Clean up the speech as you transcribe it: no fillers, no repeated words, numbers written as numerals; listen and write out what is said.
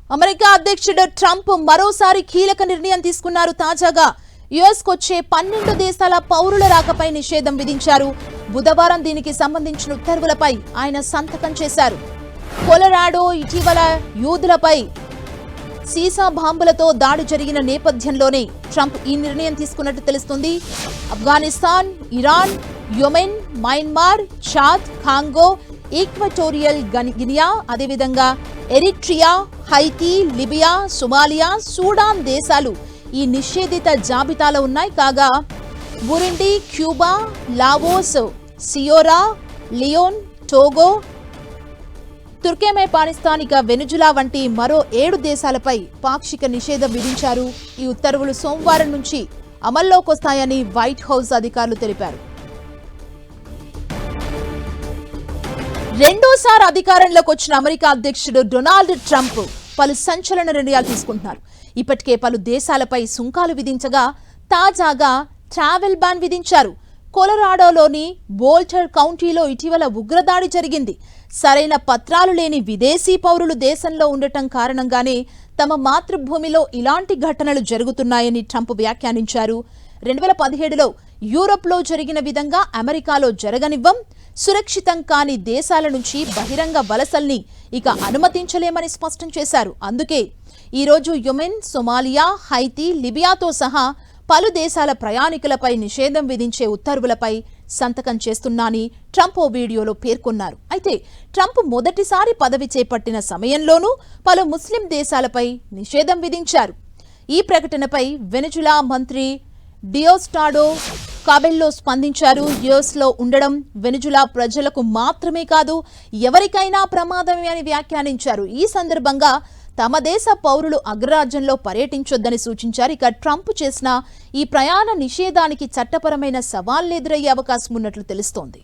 America అధ్యక్షుడు Trump మరోసారి కీలక నిర్ణయం తీసుకున్నారు. తాజాగా యుఎస్ కొచ్చే 12 దేశాల పౌరుల రాకపై నిషేధం విధించారు. బుధవారం దీనికి సంబంధించిన ఉత్తర్వులపై ఆయన సంతకం చేశారు. కొలరాడో ఇటీవల యూదులపై సీసా బాంబులతో దాడి జరిగిన నేపథ్యంలోనే ట్రంప్ ఈ నిర్ణయం తీసుకున్నట్టు తెలుస్తుంది. Afghanistan, Iran, Yemen, Myanmar, Chad, Congo, Equatorial Guinea, అదేవిధంగా Eritrea, Haiti, Libya, Somalia, Sudan దేశాలు ఈ నిషేధిత జాబితాలో ఉన్నాయి. కాగా Burundi, Cuba, Laos, Sierra Leone, Togo, Turkmenistan, Venezuela వంటి మరో 7 దేశాలపై పాక్షిక నిషేధం విధించారు. ఈ ఉత్తర్వులు సోమవారం నుంచి అమల్లోకి వస్తాయని వైట్ హౌస్ అధికారులు తెలిపారు. రెండోసారి అధికారంలోకి వచ్చిన అమెరికా అధ్యక్షుడు డొనాల్డ్ ట్రంప్ పలు సంచలన నిర్ణయాలు తీసుకుంటున్నారు. ఇప్పటికే పలు దేశాలపై సుంకాలు విధించగా తాజాగా ట్రావెల్ బ్యాన్ విధించారు. కొలరాడోలోని బోల్టర్ కౌంటీలో ఇటీవల ఉగ్రదాడి జరిగింది. సరైన పత్రాలు లేని విదేశీ పౌరులు దేశంలో ఉండటం కారణంగానే తమ మాతృభూమిలో ఇలాంటి ఘటనలు జరుగుతున్నాయని ట్రంప్ వ్యాఖ్యానించారు. 2017లో యూరోప్లో జరిగిన విధంగా అమెరికాలో జరగనివ్వం, సురక్షితం కాని దేశాల నుంచి బహిరంగ వలసల్ని ఇక అనుమతించలేమని స్పష్టం చేశారు. అందుకే ఈరోజు యెమెన్, సోమాలియా, హైతీ, లిబియాతో సహా పలు దేశాల ప్రయాణికులపై నిషేధం విధించే ఉత్తర్వులపై సంతకం చేస్తున్నానని ట్రంప్ ఓ వీడియోలో పేర్కొన్నారు. అయితే ట్రంప్ మొదటిసారి పదవి చేపట్టిన సమయంలోనూ పలు ముస్లిం దేశాలపై నిషేధం విధించారు. ఈ ప్రకటనపై వెనుజులా మంత్రి డియోస్టాడో కాబెల్లో స్పందించారు. యుఎస్లో ఉండడం వెనుజులా ప్రజలకు మాత్రమే కాదు, ఎవరికైనా ప్రమాదమే అని వ్యాఖ్యానించారు. ఈ సందర్భంగా తమ దేశ పౌరులు అగ్రరాజ్యంలో పర్యటించొద్దని సూచించారు. ఇక ట్రంప్ చేసిన ఈ ప్రయాణ నిషేధానికి చట్టపరమైన సవాళ్లు ఎదురయ్యే అవకాశం ఉన్నట్లు తెలుస్తోంది.